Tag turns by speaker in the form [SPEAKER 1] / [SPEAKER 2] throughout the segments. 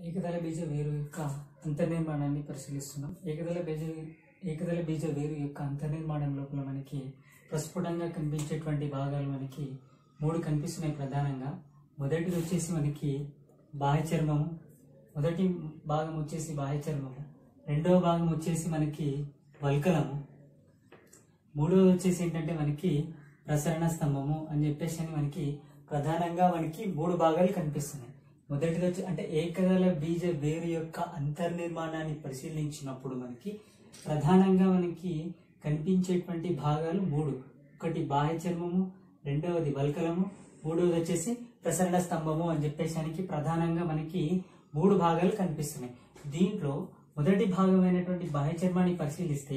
[SPEAKER 1] ఏకదళ బీజ వేరు యొక్క అంతర్నిర్మాణాన్ని పరిశీలిస్తున్నాం. ఏకదళ బీజ వేరు యొక్క అంతర్నిర్మాణం లోపల మనకి ప్రస్ఫుటంగా కనిపించేటువంటి భాగాలు మనకి 3 కనిపిస్తున్నాయి ప్రధానంగా. మొదటిది వచ్చేసి మనకి బాహ్య చర్మము, మొదటి భాగం వచ్చేసి బాహ్య చర్మము, రెండవ భాగం వచ్చేసి మనకి వల్కలము, మూడవది వచ్చేసి ఏంటంటే మనకి ప్రసరణ స్తంభము అని చెప్పేసి మనకి ప్రధానంగా మనకి 3 భాగాలు కనిపిస్తున్నాయి. మొదటిది వచ్చి అంటే ఏకదళ బీజ వేరు యొక్క అంతర్నిర్మాణాన్ని పరిశీలించినప్పుడు మనకి ప్రధానంగా మనకి కనిపించేటువంటి భాగాలు 3. ఒకటి బాహ్య చర్మము, రెండవది వల్కలము, మూడవది వచ్చేసి ప్రసరణ స్తంభము అని చెప్పేసి ప్రధానంగా మనకి 3 భాగాలు కనిపిస్తున్నాయి. దీంట్లో మొదటి భాగమైనటువంటి బాహ్య చర్మాన్ని పరిశీలిస్తే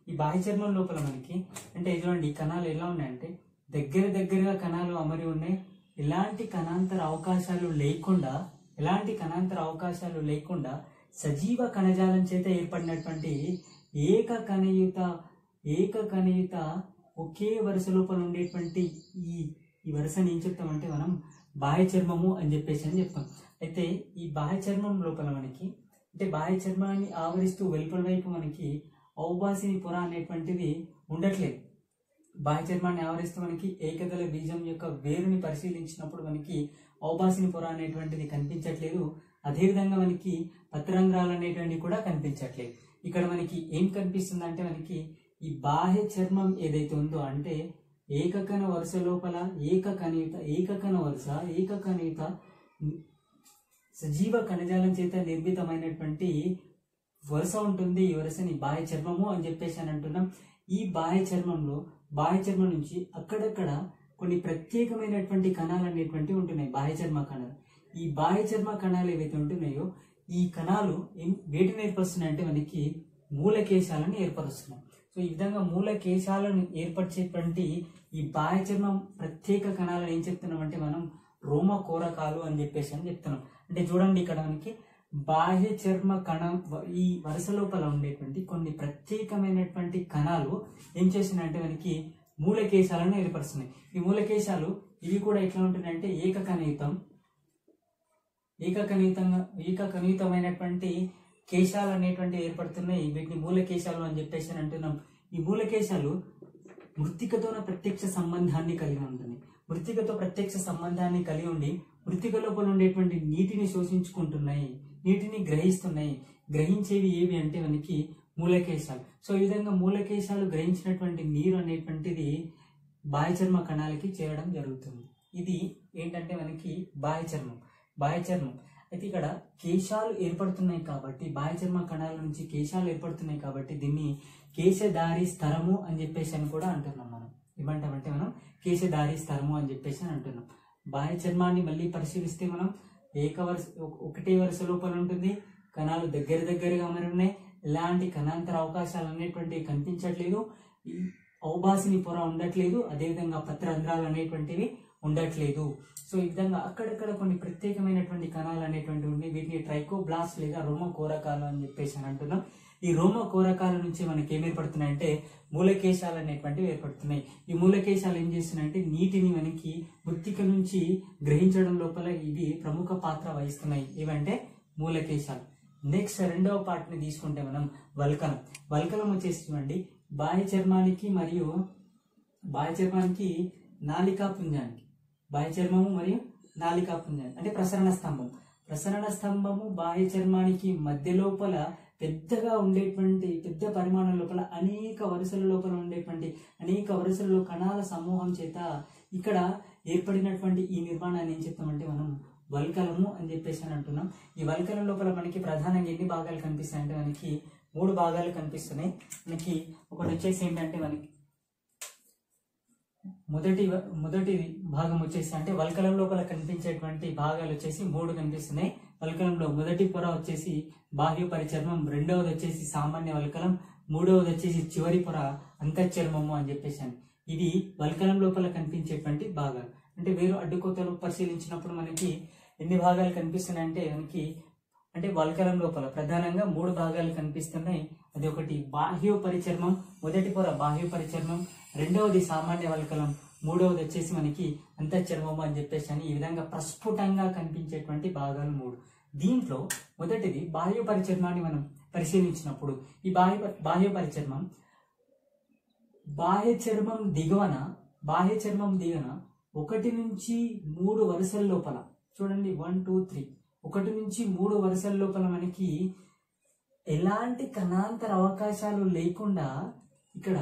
[SPEAKER 1] ఈ బాహ్య చర్మం లోపల మనకి అంటే చూడండి ఈ కణాలు ఎలా ఉన్నాయంటే దగ్గరగా కణాలు అమరి ఉన్నాయి. ఎలాంటి కణాంతర అవకాశాలు లేకుండా సజీవ కణజాలం చేత ఏర్పడినటువంటి ఏక కణయుత ఒకే వరుస లోపల ఉండేటువంటి ఈ వరుసని ఏం చెప్తామంటే మనం బాహ్య చర్మము అని చెప్తాం. అయితే ఈ బాహ్య చర్మం లోపల మనకి అంటే బాహ్య చర్మాన్ని ఆవరిస్తూ వెలుపల వైపు మనకి ఔబాసిని పొర అనేటువంటిది ఉండట్లేదు. బాహ్య చర్మాన్ని ఆవరిస్తూ మనకి ఏకదళ బీజం యొక్క వేరుని పరిశీలించినప్పుడు మనకి ఔబాసిని పొర అనేటువంటిది కనిపించట్లేదు. అదేవిధంగా మనకి పత్రరంధ్రాలు అనేటువంటివి కూడా కనిపించట్లేదు. ఇక్కడ మనకి ఏం కనిపిస్తుంది అంటే మనకి ఈ బాహ్య చర్మం ఏదైతే ఉందో అంటే ఏకకణ వరుస లోపల ఏకకణయుత సజీవ కణజాలం చేత నిర్మితమైనటువంటి వరుస ఉంటుంది. ఈ వరుసని బాహ్య చర్మము అని చెప్పేసి అంటున్నాం. ఈ బాహ్య చర్మం నుంచి అక్కడక్కడ కొన్ని ప్రత్యేకమైనటువంటి కణాలు అనేటువంటివి ఉంటున్నాయి, బాహ్య చర్మ కణాలు. ఈ బాహ్య చర్మ కణాలు ఏవైతే ఉంటున్నాయో ఈ కణాలు వేటిని ఏర్పరుస్తున్నాయి అంటే మనకి మూలకేశాలను ఏర్పరుస్తున్నాయి. సో ఈ విధంగా మూలకేశాలను ఏర్పరిచేటువంటి ఈ బాహ్య చర్మం ప్రత్యేక కణాలను ఏం చెప్తున్నాం అంటే మనం రోమకోరకాలు అని చెప్పేసి చెప్తున్నాం. అంటే చూడండి ఇక్కడ మనకి బాహ్య చర్మ కణం ఈ వరుస లోపల ఉండేటువంటి కొన్ని ప్రత్యేకమైనటువంటి కణాలు ఏం చేస్తున్నాయంటే మనకి మూలకేశాలను ఏర్పరుస్తున్నాయి. ఈ మూలకేశాలు ఇవి కూడా ఎట్లా ఉంటున్నాయంటే ఏకకణయుతమైనటువంటి కేశాలు అనేటువంటి ఏర్పడుతున్నాయి. వీటిని మూలకేశాలు అని చెప్పేసి అంటున్నాం. ఈ మూలకేశాలు మృత్తికతో ప్రత్యక్ష సంబంధాన్ని కలిగి ఉంటుంది. మృత్తికతో ప్రత్యక్ష సంబంధాన్ని కలిగి ఉండి మృత్తిక లోపల ఉండేటువంటి నీటిని శోషించుకుంటున్నాయి, నీటిని గ్రహిస్తున్నాయి. గ్రహించేవి ఏవి అంటే మనకి మూలకేశాలు. సో ఈ విధంగా మూలకేశాలు గ్రహించినటువంటి నీరు అనేటువంటిది బాహ్య చర్మ కణాలకి చేరడం జరుగుతుంది. ఇది ఏంటంటే మనకి బాహ్య చర్మం. అయితే ఇక్కడ కేశాలు ఏర్పడుతున్నాయి కాబట్టి బాహ్య చర్మ కణాల నుంచి కేశాలు ఏర్పడుతున్నాయి కాబట్టి దీన్ని కేశధారి స్తరము అని చెప్పేసి కూడా అంటున్నాం. మనం ఏమంటామంటే మనం కేశధారి స్తరము అని చెప్పేసి అంటున్నాం. బాహ్య చర్మాన్ని మళ్ళీ పరిశీలిస్తే మనం ఒకటే వరుస లోపల ఉంటుంది, కణాలు దగ్గరగా అమరి ఉన్నాయి. ఎలాంటి కణాంతర అవకాశాలు అనేటువంటివి కనిపించట్లేదు, ఔబాసిని పొర ఉండట్లేదు, అదేవిధంగా పత్రరంధ్రాలు అనేటువంటివి ఉండట్లేదు. సో ఈ విధంగా అక్కడక్కడ కొన్ని ప్రత్యేకమైనటువంటి కణాలు అనేటువంటివి ఉన్నాయి. వీటిని ట్రైకోబ్లాస్ట్ లేదా రోమకోరకాలు అని చెప్పేసి అంటున్నాం. ఈ రోమకోరకాల నుంచి మనకి ఏం ఏర్పడుతున్నాయి అంటే మూలకేశాలు అనేటువంటివి ఏర్పడుతున్నాయి. ఈ మూలకేశాలు ఏం చేస్తున్నాయంటే నీటిని మనకి మృత్తిక నుంచి గ్రహించడం లోపల ఇవి ప్రముఖ పాత్ర వహిస్తున్నాయి. ఏవంటే మూలకేశాలు. నెక్స్ట్ రెండవ పార్ట్ ని తీసుకుంటే మనం వల్కలం వచ్చేసి చూడండి బాహ్య చర్మానికి నాళికాపుంజానికి, బాహ్య చర్మము మరియు నాళికాపుంజానికి అంటే ప్రసరణ స్తంభము బాహ్య చర్మానికి మధ్య లోపల పెద్దగా ఉండేటువంటి పెద్ద పరిమాణం లోపల అనేక వరుసలలో కణాల సమూహం చేత ఇక్కడ ఏర్పడినటువంటి ఈ నిర్మాణాన్ని ఏం చెప్తామంటే మనం వల్కలము అని చెప్పేసి అంటున్నాం. ఈ వల్కలం లోపల మనకి ప్రధానంగా ఎన్ని భాగాలు కనిపిస్తాయి అంటే మనకి 3 భాగాలు కనిపిస్తున్నాయి. మనకి ఒకటి వచ్చేసి ఏంటంటే మనకి మొదటి భాగం వచ్చేసి అంటే వల్కలం లోపల కనిపించేటువంటి భాగాలు వచ్చేసి 3 కనిపిస్తున్నాయి. వల్కలంలో మొదటి పొర వచ్చేసి బాహ్య పరిచర్మం, రెండవది వచ్చేసి సామాన్య వల్కలం, మూడవది వచ్చేసి చివరి పొర అంతఃచర్మము అని చెప్పేసి ఇవి వల్కలం లోపల కనిపించేటువంటి భాగాలు. అంటే వేరు అడ్డుకోతలు పరిశీలించినప్పుడు మనకి ఎన్ని భాగాలు కనిపిస్తున్నాయి అంటే మనకి అంటే వల్కలం లోపల ప్రధానంగా 3 భాగాలు కనిపిస్తున్నాయి. అది ఒకటి బాహ్య పరిచర్మం, మొదటి పొర బాహ్య పరిచర్మం, రెండవది సామాన్య వల్కలం, మూడవది వచ్చేసి మనకి అంతఃచర్మము అని చెప్పేసి ఈ విధంగా ప్రస్ఫుటంగా కనిపించేటువంటి భాగాలు 3. దీంట్లో మొదటిది బాహ్య పరిచర్మాన్ని మనం పరిశీలించినప్పుడు ఈ బాహ్య పరిచర్మం బాహ్య చర్మం దిగువన 1 నుంచి 3 వరుసల లోపల చూడండి 1 2 3 1 నుంచి 3 వరుసల లోపల మనకి ఎలాంటి కణాంతర అవకాశాలు లేకుండా ఇక్కడ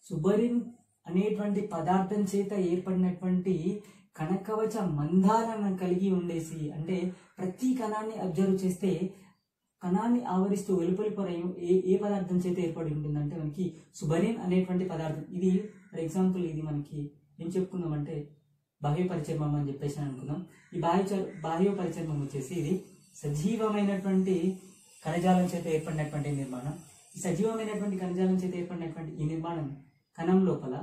[SPEAKER 1] సుబరిన్ అనేటువంటి పదార్థం చేత ఏర్పడినటువంటి కణకవచ మందాలను కలిగి ఉండేసి, అంటే ప్రతి కణాన్ని అబ్జర్వ్ చేస్తే కణాన్ని ఆవరిస్తూ వెలుపలి పొర ఏ పదార్థం చేత ఏర్పడి ఉంటుందంటే మనకి సుబరిన్ అనేటువంటి పదార్థం. ఇది ఫర్ ఎగ్జాంపుల్ ఇది మనకి ఏం చెప్పుకుందామంటే బాహ్య పరిచర్మం అని చెప్పేసి అనుకుందాం. ఈ బాహ్య పరిచర్మం వచ్చేసి ఇది సజీవమైనటువంటి కణజాలం చేత ఏర్పడినటువంటి నిర్మాణం. ఈ సజీవమైనటువంటి కణజాలం చేత ఏర్పడినటువంటి ఈ నిర్మాణం కణం లోపల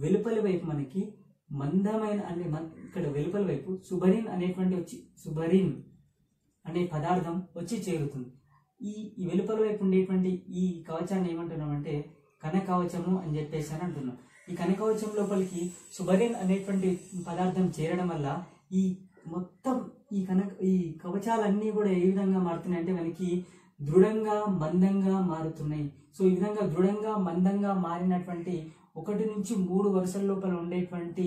[SPEAKER 1] వెలుపలి వైపు మనకి మందమైన అంటే ఇక్కడ వెలుపలి వైపు సుబరిన్ అనే పదార్థం వచ్చి చేరుతుంది. ఈ వెలుపల వైపు ఉండేటువంటి ఈ కవచాన్ని ఏమంటున్నామంటే కణ కవచము అని చెప్పేసి అని అంటున్నాం. ఈ కణ కవచం లోపలికి సుబరిన్ అనేటువంటి పదార్థం చేరడం వల్ల ఈ మొత్తం ఈ కవచాలన్నీ కూడా ఏ విధంగా మారుతున్నాయి అంటే మనకి దృఢంగా మందంగా మారుతున్నాయి. సో ఈ విధంగా దృఢంగా మందంగా మారినటువంటి 1 నుంచి 3 వరుసల లోపల ఉండేటువంటి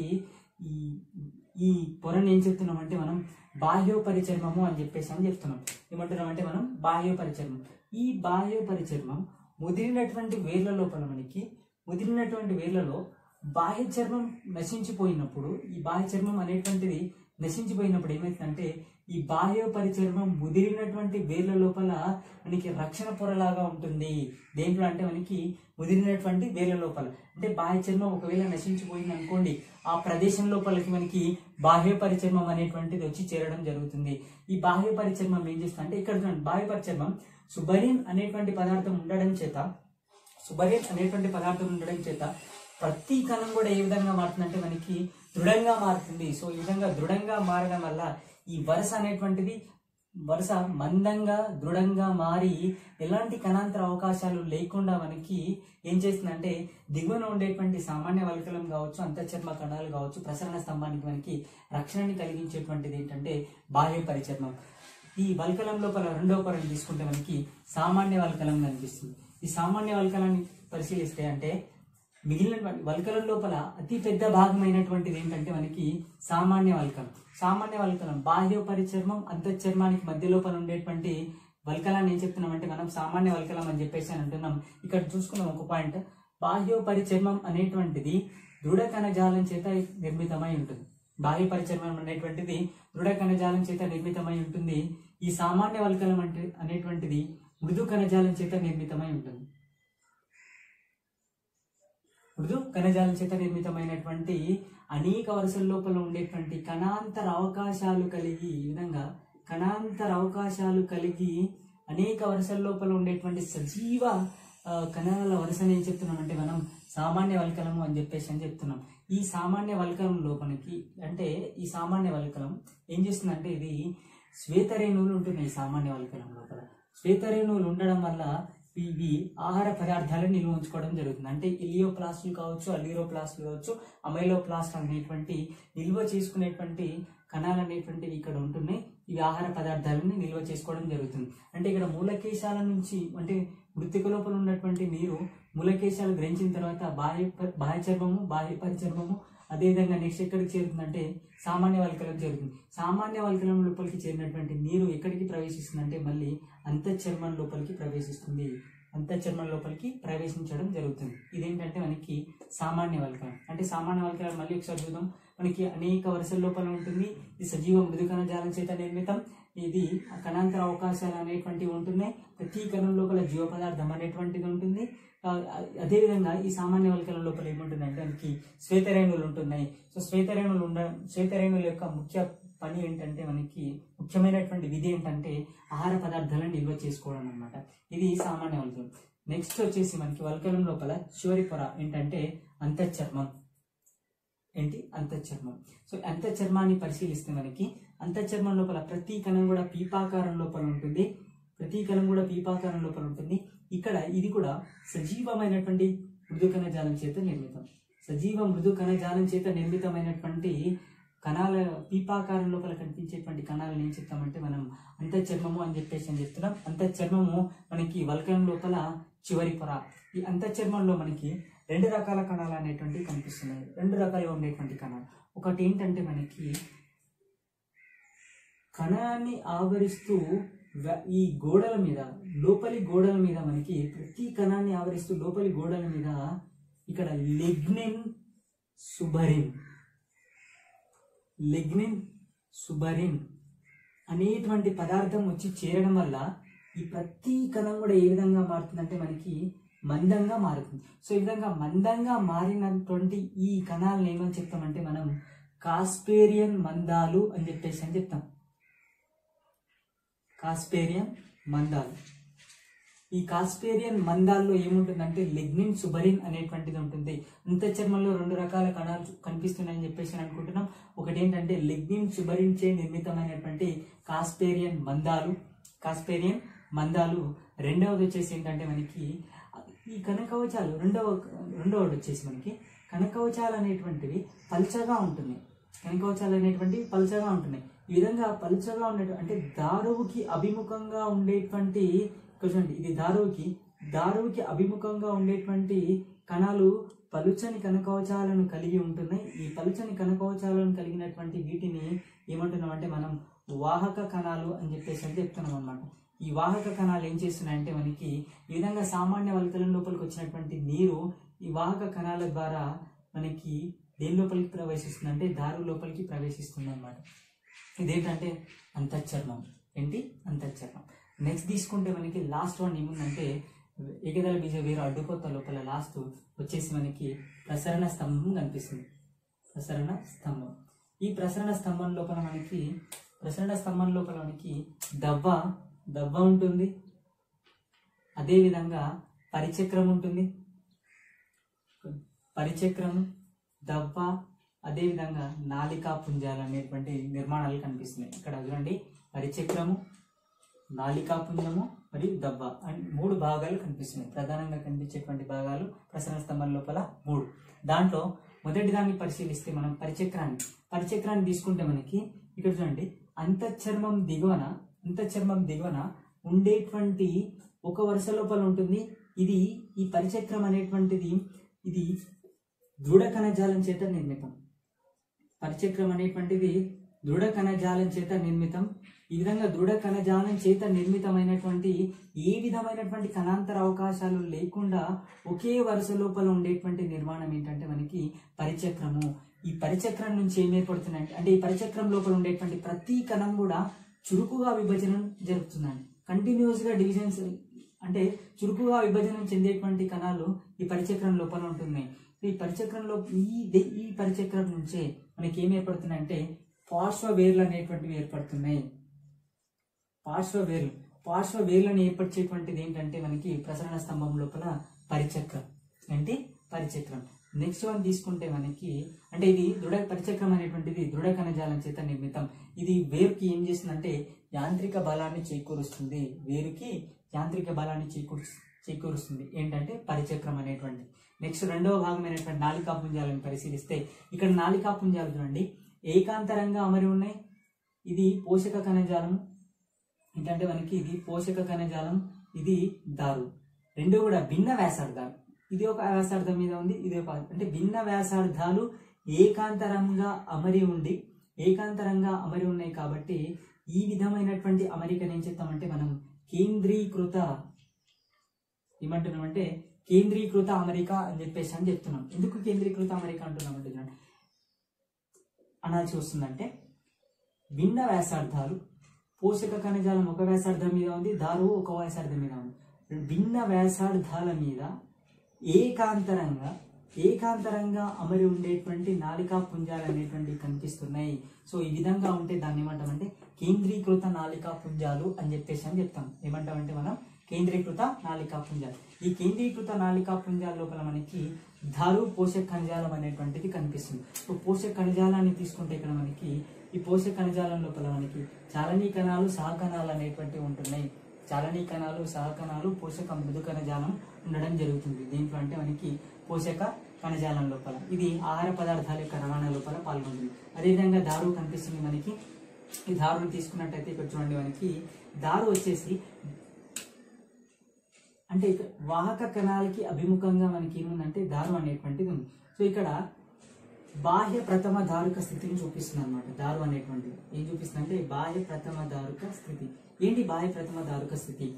[SPEAKER 1] ఈ పొరను ఏం చెప్తున్నామంటే మనం బాహ్యోపరిచర్మము అని చెప్పేసి చెప్తున్నాం. ఏమంటున్నామంటే మనం బాహ్యోపరిచర్మం. ఈ బాహ్యోపరిచర్మం ముదిరినటువంటి వేర్లలో బాహ్య చర్మం నశించిపోయినప్పుడు ఈ బాహ్య చర్మం అనేటువంటిది నశించిపోయినప్పుడు ఏమైతుందంటే ఈ బాహ్యోపరిచర్మం ముదిరినటువంటి వేర్ల లోపల మనకి రక్షణ పొరలాగా ఉంటుంది. దేంట్లో అంటే మనకి ముదిరినటువంటి వేర్ల లోపల అంటే బాహ్య చర్మం ఒకవేళ నశించిపోయింది అనుకోండి, ఆ ప్రదేశం లోపలికి మనకి బాహ్య పరిచర్మం అనేటువంటిది వచ్చి చేరడం జరుగుతుంది. ఈ బాహ్య పరిచర్మం ఏం చేస్తా అంటే ఇక్కడ చూడండి, బాహ్య పరిచర్మం సుబరిన్ అనేటువంటి పదార్థం ఉండడం చేత ప్రతి కణం కూడా ఏ విధంగా మారుతుందంటే మనకి దృఢంగా మారుతుంది. సో ఈ విధంగా దృఢంగా మారడం వల్ల ఈ వరుస మందంగా దృఢంగా మారి ఎలాంటి కణాంతర అవకాశాలు లేకుండా మనకి ఏం చేస్తుందంటే దిగువన ఉండేటువంటి సామాన్య వల్కలం కావచ్చు, అంతఃచర్మ కణాలు కావచ్చు, ప్రసరణ స్తంభానికి మనకి రక్షణని కలిగించేటువంటిది ఏంటంటే బాహ్య పరిచర్మం. ఈ వల్కలం లోపల రెండవ పొరని తీసుకుంటే మనకి సామాన్య వల్కలం కనిపిస్తుంది. ఈ సామాన్య వల్కలాన్ని పరిశీలిస్తే అంటే మిగిలినటువంటి వల్కలం లోపల అతి పెద్ద భాగమైనటువంటిది ఏంటంటే మనకి సామాన్య వల్కలం బాహ్య పరిచర్మం అంతఃచర్మానికి మధ్య లోపల ఉండేటువంటి వల్కలాన్ని ఏం చెప్తున్నామంటే మనం సామాన్య వల్కలం అని చెప్పేసి అంటున్నాం. ఇక్కడ చూసుకున్నాం ఒక పాయింట్, బాహ్యోపరిచర్మం అనేటువంటిది దృఢ కణజాలం చేత నిర్మితమై ఉంటుంది. బాహ్య పరిచర్మం అనేటువంటిది దృఢ కణజాలం చేత నిర్మితమై ఉంటుంది. ఈ సామాన్య వల్కలం అనేటువంటిది మృదు కణజాలం చేత నిర్మితమై ఉంటుంది. మృదు కణజాలం చేత నిర్మితమైనటువంటి అనేక వరుసల లోపల ఉండేటువంటి కణాంతర అవకాశాలు కలిగి ఈ విధంగా అనేక వరుసల లోపల ఉండేటువంటి సజీవ కణాల వరుసని ఏం చెప్తున్నామంటే మనం సామాన్య వల్కలము అని చెప్తున్నాం. ఈ సామాన్య వల్కలం లోపలికి అంటే ఈ సామాన్య వల్కలం ఏం చేస్తుందంటే ఇది శ్వేతరేణువులు ఉంటున్నాయి. సామాన్య వల్కలం లోపల శ్వేతరేణువులు ఉండడం వల్ల ఇవి ఆహార పదార్థాలను నిల్వ ఉంచుకోవడం జరుగుతుంది. అంటే ఇలియోప్లాస్టులు కావచ్చు, అల్లీరోప్లాస్టులు కావచ్చు, అమైలోప్లాస్ట్ అనేటువంటి నిల్వ చేసుకునేటువంటి కణాలు అనేటువంటివి ఇక్కడ ఉంటున్నాయి. ఇవి ఆహార పదార్థాలని నిల్వ చేసుకోవడం జరుగుతుంది. అంటే ఇక్కడ మూలకేశాల నుంచి అంటే మృతిక లోపల ఉన్నటువంటి నీరు మూలకేశాలు గ్రహించిన తర్వాత బాహ్య చర్మము, బాహ్య పరిచర్మము, అదేవిధంగా నెక్స్ట్ ఎక్కడికి చేరుతుందంటే సామాన్య వల్కలం చేరుతుంది. సామాన్య వల్కలం లోపలికి చేరినటువంటి నీరు ఎక్కడికి ప్రవేశిస్తుందంటే మళ్ళీ అంతఃచర్మం లోపలికి ప్రవేశిస్తుంది. అంతఃచర్మం లోపలికి ప్రవేశించడం జరుగుతుంది. ఇదేంటంటే మనకి సామాన్య వల్కలం. అంటే సామాన్య వల్కలం మళ్ళీ ఒకసారి చూద్దాం. మనకి అనేక వరుసల లోపల ఉంటుంది. ఇది సజీవ మృదు కణజాలం చేత నిర్మితం. ఇది కణాంతర అవకాశాలు అనేటువంటివి ఉంటున్నాయి. ప్రతి కణం లోపల జీవ పదార్థం అనేటువంటిది ఉంటుంది. అదేవిధంగా ఈ సామాన్య వల్కలం లోపల ఏముంటుందంటే మనకి శ్వేతరేణువులు ఉంటున్నాయి. సో శ్వేతరేణువుల యొక్క ముఖ్య పని ఏంటంటే మనకి ముఖ్యమైనటువంటి విధి ఏంటంటే ఆహార పదార్థాలను నిల్వ చేసుకోవడం అన్నమాట. ఇది సామాన్య వల్కలం. నెక్స్ట్ వచ్చేసి మనకి వల్కలం లోపల చివరి పొర ఏంటంటే అంతఃచర్మం. అంతఃచర్మం. సో అంతఃచర్మాన్ని పరిశీలిస్తే మనకి అంతఃచర్మం లోపల ప్రతి కణం కూడా పీపాకారం లోపల ఉంటుంది. ఇక్కడ ఇది కూడా సజీవమైనటువంటి మృదు కణజాలం చేత నిర్మితం. సజీవ మృదు కణజాలం చేత నిర్మితమైనటువంటి కణాల పీపాకారం లోపల కనిపించేటువంటి కణాలను ఏం చెప్తామంటే మనం అంతఃచర్మము అని చెప్తున్నాం. అంతఃచర్మము మనకి వల్కలం లోపల చివరి పొర. ఈ అంతఃచర్మంలో మనకి 2 రకాల కణాలు అనేటువంటివి కనిపిస్తున్నాయి. 2 రకాలుగా ఉండేటువంటి కణాలు. ఒకటి ఏంటంటే మనకి కణాన్ని ఆవరిస్తూ ఈ గోడల మీద, లోపలి గోడల మీద, మనకి ప్రతి కణాన్ని ఆవరిస్తూ లోపలి గోడల మీద ఇక్కడ లిగ్నిన్ సుబరిన్ అనేటువంటి పదార్థం వచ్చి చేరడం వల్ల ఈ ప్రతి కణం కూడా ఏ విధంగా మారుతుందంటే మనకి మందంగా మారుతుంది. సో ఈ విధంగా మందంగా మారినటువంటి ఈ కణాలను ఏమని చెప్తామంటే మనం కాస్పేరియన్ మందాలు అని చెప్తాం. కాస్పేరియన్ మందాలు. ఈ కాస్పేరియన్ మందాల్లో ఏముంటుందంటే లిగ్నిన్ సుబరిన్ అనేటువంటిది ఉంటుంది. అంతఃచర్మంలో 2 రకాల కణాలు కనిపిస్తున్నాయని చెప్పేసి అనుకుంటున్నాం. ఒకటి ఏంటంటే లిగ్నిన్ సుబరిన్ చే నిర్మితమైనటువంటి కాస్పేరియన్ మందాలు. రెండవది వచ్చేసి ఏంటంటే మనకి ఈ కణకవచాలు. రెండవది వచ్చేసి మనకి కణకవచాలు అనేటువంటివి పల్చగా ఉంటున్నాయి. ఈ విధంగా పలుచగా ఉండేటువంటి అంటే దారువుకి అభిముఖంగా ఉండేటువంటి, చూడండి ఇది దారువుకి అభిముఖంగా ఉండేటువంటి కణాలు పలుచని కణకవచాలను కలిగి ఉంటున్నాయి. ఈ పలుచని కణకవచాలను కలిగినటువంటి వీటిని ఏమంటున్నాం అంటే మనం వాహక కణాలు అని చెప్తున్నాం అన్నమాట. ఈ వాహక కణాలు ఏం చేస్తున్నాయంటే మనకి ఈ విధంగా సామాన్య వల్కలం లోపలికి వచ్చినటువంటి నీరు ఈ వాహక కణాల ద్వారా మనకి దేని లోపలికి ప్రవేశిస్తుంది అంటే దారు లోపలికి ప్రవేశిస్తుంది అన్నమాట. ఇదేంటంటే అంతఃచర్మం. అంతఃచర్మం. నెక్స్ట్ తీసుకుంటే మనకి లాస్ట్ వన్ ఏముందంటే ఏకదళ బీజ వేరు అడ్డుకొత్త లోపల లాస్ట్ వచ్చేసి మనకి ప్రసరణ స్తంభం కనిపిస్తుంది. ఈ ప్రసరణ స్తంభం లోపల మనకి దవ్వ ఉంటుంది. అదేవిధంగా పరిచక్రం ఉంటుంది. దవ్వ, అదేవిధంగా నాలికా పుంజాలు అనేటువంటి నిర్మాణాలు కనిపిస్తున్నాయి. ఇక్కడ చూడండి పరిచక్రము, నాలికా పుంజము మరియు దవ్వ అని 3 భాగాలు కనిపిస్తున్నాయి. ప్రధానంగా కనిపించేటువంటి భాగాలు ప్రసరణ స్తంభం లోపల 3. దాంట్లో మొదటి దాన్ని పరిశీలిస్తే మనం పరిచక్రాన్ని తీసుకుంటే మనకి ఇక్కడ చూడండి అంతఃచర్మం దిగువన ఉండేటువంటి ఒక వరుస లోపల ఉంటుంది. ఈ పరిచక్రం అనేటువంటిది ఇది దృఢ కణజాలం చేత నిర్మితం. ఈ విధంగా దృఢ కణజాలం చేత నిర్మితమైనటువంటి ఏ విధమైనటువంటి కణాంతర అవకాశాలు లేకుండా ఒకే వరుస లోపల ఉండేటువంటి నిర్మాణం ఏంటంటే మనకి పరిచక్రము. ఈ పరిచక్రం నుంచి ఏం ఏర్పడుతుందంటే అంటే ఈ పరిచక్రం లోపల ఉండేటువంటి ప్రతి కణం కూడా చురుకుగా విభజన జరుగుతుందండి. కంటిన్యూస్ గా డివిజన్స్ అంటే చురుకుగా విభజన చెందేటువంటి కణాలు ఈ పరిచక్రం లోపల ఉంటున్నాయి. ఈ పరిచక్రంలో ఈ పరిచక్రం నుంచే మనకి ఏం ఏర్పడుతున్నాయంటే పార్శ్వవేర్లు అనేటువంటివి ఏర్పడుతున్నాయి. పార్శ్వవేర్లను ఏర్పరిచేటువంటిది ఏంటంటే మనకి ప్రసరణ స్తంభం లోపల పరిచక్రం. నెక్స్ట్ వన్ తీసుకుంటే మనకి అంటే ఇది పరిచక్రం అనేటువంటిది దృఢ కణజాలం చేత నిర్మితం. ఇది వేరుకి ఏం చేస్తుందంటే యాంత్రిక బలాన్ని చేకూరుస్తుంది. చేకూరుస్తుంది ఏంటంటే పరిచక్రం అనేటువంటి. నెక్స్ట్ రెండవ భాగమైనటువంటి నాలికా పుంజాలను పరిశీలిస్తే ఇక్కడ నాలికా పుంజాలు చూడండి ఏకాంతరంగా అమరి ఉన్నాయి. ఇది పోషక కణజాలం. ఏంటంటే మనకి ఇది పోషక కణజాలం, ఇది దారు. రెండు కూడా భిన్న వ్యాసార్థాలు. ఇది ఒక వ్యాసార్థం మీద ఉంది, ఇది ఒక అంటే భిన్న వ్యాసార్థాలు ఏకాంతరంగా అమరి ఉన్నాయి. కాబట్టి ఈ విధమైనటువంటి అమరికను ఏం చెప్తామంటే మనం కేంద్రీకృత అమరిక అని చెప్తున్నాం. ఎందుకు కేంద్రీకృత అమరిక అంటున్నాం అంటే అనాల్సి వస్తుందంటే భిన్న వ్యాసార్థాలు, పోషక కణజాలం ఒక వ్యాసార్థం మీద ఉంది, దారు ఒక వ్యాసార్థం మీద ఉంది. భిన్న వ్యాసార్థాల మీద ఏకాంతరంగా అమరి ఉండేటువంటి నాలికా పుంజాలు అనేటువంటి కనిపిస్తున్నాయి. సో ఈ విధంగా ఉంటే దాన్ని ఏమంటామంటే కేంద్రీకృత నాలికా పుంజాలు అని చెప్తాం. ఏమంటామంటే మనం కేంద్రీకృత నాలికా పుంజాలు. ఈ కేంద్రీకృత నాలికా పుంజాల లోపల మనకి దారు పోషక కణజాలం అనేటువంటిది కనిపిస్తుంది. సో పోషక కణజాలాన్ని తీసుకుంటే ఇక్కడ మనకి ఈ పోషక కణజాలం లోపల మనకి చాలనీ కణాలు, సహకణాలు అనేటువంటివి ఉంటున్నాయి. చాలనీ కణాలు, సహకణాలు, పోషక మృదు కణజాలం ఉండడం జరుగుతుంది. దీంట్లో అంటే మనకి పోషక కణజాలం లోపల, ఇది ఆహార పదార్థాల యొక్క రవాణా లోపల పాల్గొంటుంది. అదేవిధంగా దారు కనిపిస్తుంది మనకి. ఈ దారుని తీసుకున్నట్టయితే ఇక్కడ చూడండి, మనకి దారు వచ్చేసి అంటే ఇక్కడ వాహక కణాలకి అభిముఖంగా మనకి ఏముందంటే దారు అనేటువంటిది ఉంది. సో ఇక్కడ బాహ్య ప్రథమ దారుక స్థితిని చూపిస్తుంది అనమాట. దారు అనేటువంటిది ఏం చూపిస్తుంది అంటే బాహ్య ప్రథమ దారుక స్థితి. ఏంటి బాహ్య ప్రథమ దారుక స్థితి?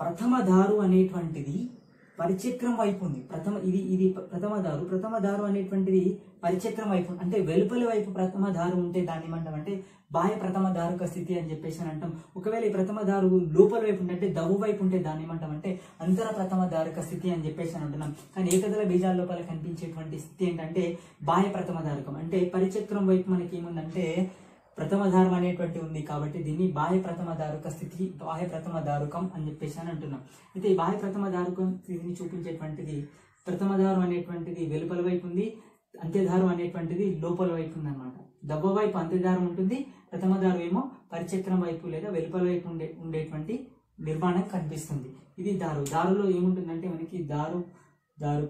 [SPEAKER 1] ప్రథమ దారు అనేటువంటిది పరిచక్రం వైపు ఉంది. ఇది ప్రథమ దారు అనేటువంటిది పరిచక్రం వైపు, అంటే వెలుపలి వైపు ప్రథమ దారు ఉంటే దాన్ని ఏమంటాం అంటే బాహ్య ప్రథమ దారుక స్థితి అని చెప్పేసి అని అంటాం. ఒకవేళ ఈ ప్రథమ దారు లోపల వైపు ఉంటే, అంటే దవ్వు వైపు ఉంటే దాన్ని ఏమంటాం అంటే అంతర ప్రథమ దారుక స్థితి అని చెప్పేసి అని అంటున్నాం. కానీ ఏకదళ బీజాల లోపల కనిపించేటువంటి స్థితి ఏంటంటే బాహ్య ప్రథమ దారుకం. అంటే పరిచక్రం వైపు మనకి ఏముందంటే ప్రథమ దారం అనేటువంటి ఉంది, కాబట్టి దీన్ని బాహ్య ప్రథమ దారుక స్థితి, బాహ్య ప్రథమ దారుకం అని చెప్పేసి అని అంటున్నాం. అయితే ఈ బాహ్య ప్రథమ దారుకం స్థితిని చూపించేటువంటిది ప్రథమ దారం అనేటువంటిది వెలుపల వైపు ఉంది, అంత్యదారం అనేటువంటిది లోపల వైపు ఉంది అనమాట. దవ్వ వైపు అంత్యదారం ఉంటుంది, ప్రథమ దారు ఏమో పరిచక్రం వైపు లేదా వెలుపల వైపు ఉండేటువంటి నిర్మాణం కనిపిస్తుంది. ఇది దారులో ఏముంటుందంటే మనకి దారు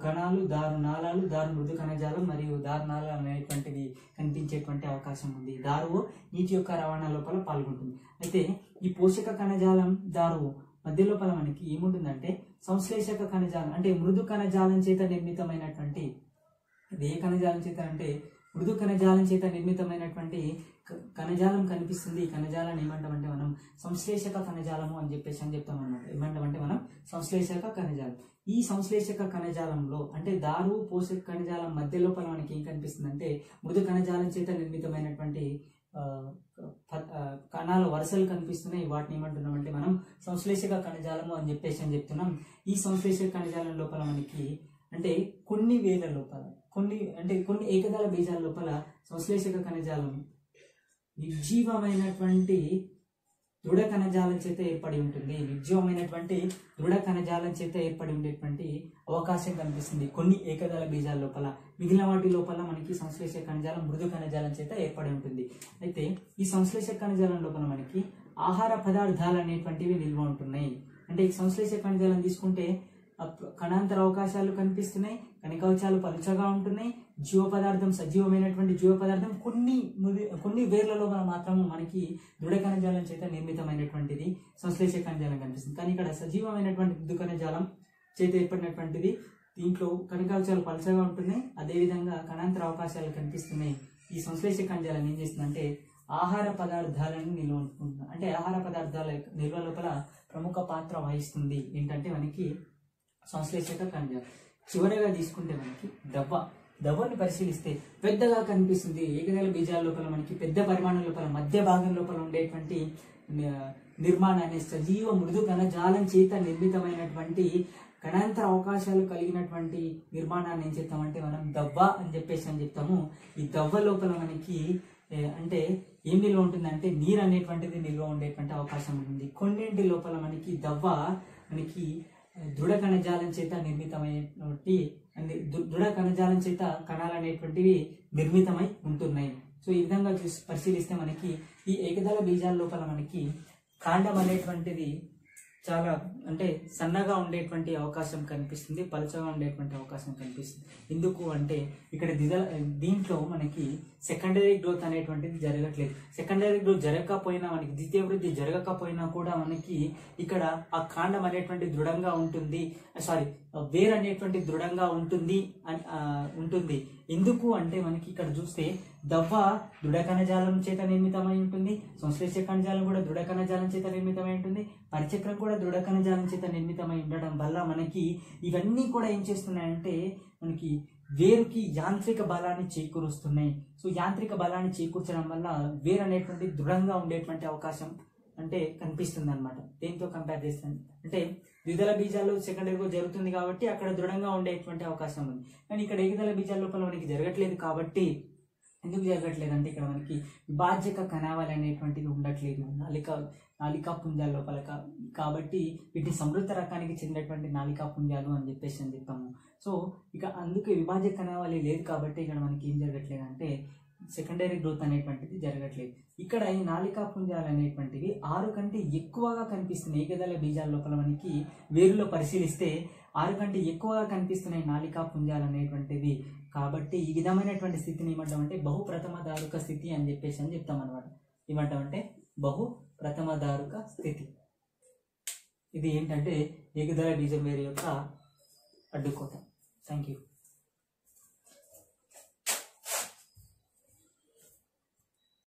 [SPEAKER 1] కణాలు, దారు నాళాలు, దారు మృదు కణజాలం మరియు దారు నాళాలు అనేటువంటివి కనిపించేటువంటి అవకాశం ఉంది. దారువు నీటి యొక్క రవాణా లోపల పాల్గొంటుంది. అయితే ఈ పోషక కణజాలం దారువు మధ్య లోపల మనకి ఏముంటుందంటే సంశ్లేషక కణజాలం, అంటే మృదు కణజాలం చేత నిర్మితమైనటువంటి, ఇది ఏ కణజాలం చేత అంటే మృదు కణజాలం చేత నిర్మితమైనటువంటి కణజాలం కనిపిస్తుంది. ఈ కణజాలాన్ని ఏమంటామంటే మనం సంశ్లేషక కణజాలము అని చెప్తాం అనమాట. ఏమంటామంటే మనం సంశ్లేషక కణజాలం. ఈ సంశ్లేషక కణజాలంలో అంటే దారు పోషక కణజాలం మధ్య లోపల మనకి ఏం కనిపిస్తుంది అంటే మృదు కణజాలం చేత నిర్మితమైనటువంటి కణాల వరుసలు కనిపిస్తున్నాయి. వాటిని ఏమంటున్నామంటే మనం సంశ్లేషక కణజాలము అని చెప్తున్నాం. ఈ సంశ్లేషక కణజాలం లోపల మనకి అంటే కొన్ని వేల లోపల కొన్ని ఏకదళ బీజాల లోపల సంశ్లేషక కణజాలం నిర్జీవమైనటువంటి దృఢ కణజాలం చేత ఏర్పడి ఉంటుంది. ఏర్పడి ఉండేటువంటి అవకాశం కనిపిస్తుంది కొన్ని ఏకదళ బీజాల లోపల. మిగిలిన వాటి లోపల మనకి సంశ్లేషక కణజాలం మృదు కణజాలం చేత ఏర్పడి ఉంటుంది. అయితే ఈ సంశ్లేషక కణజాలం లోపల మనకి ఆహార పదార్థాలు అనేటువంటివి నిల్వ ఉంటున్నాయి. అంటే ఈ సంశ్లేషక కణజాలం తీసుకుంటే కణాంతర అవకాశాలు కనిపిస్తున్నాయి, కణికవచాలు పలుచగా ఉంటున్నాయి, సజీవమైనటువంటి జీవ పదార్థం కొన్ని వేర్లలో మాత్రం మనకి దృఢ కణజాలం చేత నిర్మితమైనటువంటిది సంశ్లేషక కణజాలం కనిపిస్తుంది. కానీ ఇక్కడ సజీవమైనటువంటి మృదు కణజాలం చేత ఏర్పడినటువంటిది, దీంట్లో కణికవచాలు పలుచగా ఉంటున్నాయి, అదేవిధంగా కణాంతర అవకాశాలు కనిపిస్తున్నాయి. ఈ సంశ్లేషక కణజాలం ఏం చేస్తుందంటే ఆహార పదార్థాలను నిల్వ ఉంటుతుంది. అంటే ఆహార పదార్థాల నిల్వ లోపల ప్రముఖ పాత్ర వహిస్తుంది. ఏంటంటే మనకి సంశ్లేషక కణజాలం. చివరిగా తీసుకుంటే మనకి దవ్వను పరిశీలిస్తే పెద్దగా కనిపిస్తుంది. ఏకదళ బీజాల లోపల మనకి పెద్ద పరిమాణం లోపల మధ్య భాగం లోపల ఉండేటువంటి నిర్మాణాన్ని సజీవ మృదు కణజాలం చేత నిర్మితమైనటువంటి కణాంతర అవకాశాలు కలిగినటువంటి నిర్మాణాన్ని ఏం చెప్తామంటే మనం దవ్వ అని చెప్తాము. ఈ దవ్వ లోపల మనకి అంటే ఏం నిల్వ ఉంటుందంటే నీరు అనేటువంటిది నిల్వ ఉండేటువంటి అవకాశం ఉంటుంది. కొన్నింటి లోపల మనకి దవ్వ మనకి దృఢ కణజాలం చేత కణాలు అనేటువంటివి నిర్మితమై ఉంటున్నాయి. సో ఈ విధంగా పరిశీలిస్తే మనకి ఈ ఏకదళ బీజాల లోపల మనకి కాండం అనేటువంటిది చాలా అంటే సన్నగా ఉండేటువంటి అవకాశం కనిపిస్తుంది, పలుచగా ఉండేటువంటి అవకాశం కనిపిస్తుంది. ఎందుకు అంటే ఇక్కడ దీంట్లో మనకి సెకండరీ గ్రోత్ అనేటువంటిది జరగట్లేదు. సెకండరీ గ్రోత్ జరగకపోయినా, మనకి ద్వితీయ వృద్ధి జరగకపోయినా కూడా మనకి ఇక్కడ ఆ కాండం అనేటువంటి దృఢంగా ఉంటుంది, వేర్ అనేటువంటి దృఢంగా ఉంటుంది. ఎందుకు అంటే మనకి ఇక్కడ చూస్తే దవ్వ దృఢ కణజాలం చేత నిర్మితమై ఉంటుంది, సంశ్లేషక కణజాలం కూడా దృఢ కణజాలం చేత నిర్మితమై ఉంటుంది, పరిచక్రం కూడా దృఢ కణజాలం చేత నిర్మితమై ఉండడం వల్ల మనకి ఇవన్నీ కూడా ఏం చేస్తున్నాయంటే మనకి వేరుకి యాంత్రిక బలాన్ని చేకూరుస్తున్నాయి. సో యాంత్రిక బలాన్ని చేకూర్చడం వల్ల వేరు అనేటువంటి దృఢంగా ఉండేటువంటి అవకాశం అంటే కనిపిస్తుంది అనమాట. దేంతో కంపేర్ చేస్తుంది అంటే ద్విదళ బీజాల్లో సెకండరీ గ్రోత్ జరుగుతుంది కాబట్టి అక్కడ దృఢంగా ఉండేటువంటి అవకాశం ఉంది. కానీ ఇక్కడ ఏకదళ బీజాల లోపల మనకి జరగట్లేదు. కాబట్టి ఎందుకు జరగట్లేదు అంటే ఇక్కడ మనకి విభాజక కణావళి అనేటువంటిది ఉండట్లేదు నాళికా పుంజాల లోపల. కాబట్టి వీటిని సమృద్ధ రకానికి చెందినటువంటి నాళికా పుంజాలు అని చెప్పాము. సో ఇక అందుకే విభాజక కణావళి లేదు కాబట్టి ఇక్కడ మనకి ఏం జరగట్లేదు అంటే సెకండరీ గ్రోత్ అనేటువంటిది జరగట్లేదు. ఇక్కడ ఈ నాళికా పుంజాలు అనేటువంటివి 6 కంటే ఎక్కువగా కనిపిస్తున్నాయి. ఏకదళ బీజాల లోపల మనకి వేరులో పరిశీలిస్తే 6 కంటే ఎక్కువగా కనిపిస్తున్నాయి నాళికా పుంజాలు అనేటువంటివి. కాబట్టి ఈ విధమైనటువంటి స్థితిని ఏమంటామంటే బహుప్రథమ దారుక స్థితి అని చెప్తాం అనమాట. ఏమంటామంటే బహుప్రథమ దారుక స్థితి. ఇది ఏంటంటే ఏకదళ బీజం వేరు యొక్క అడ్డుకోత. Thank you.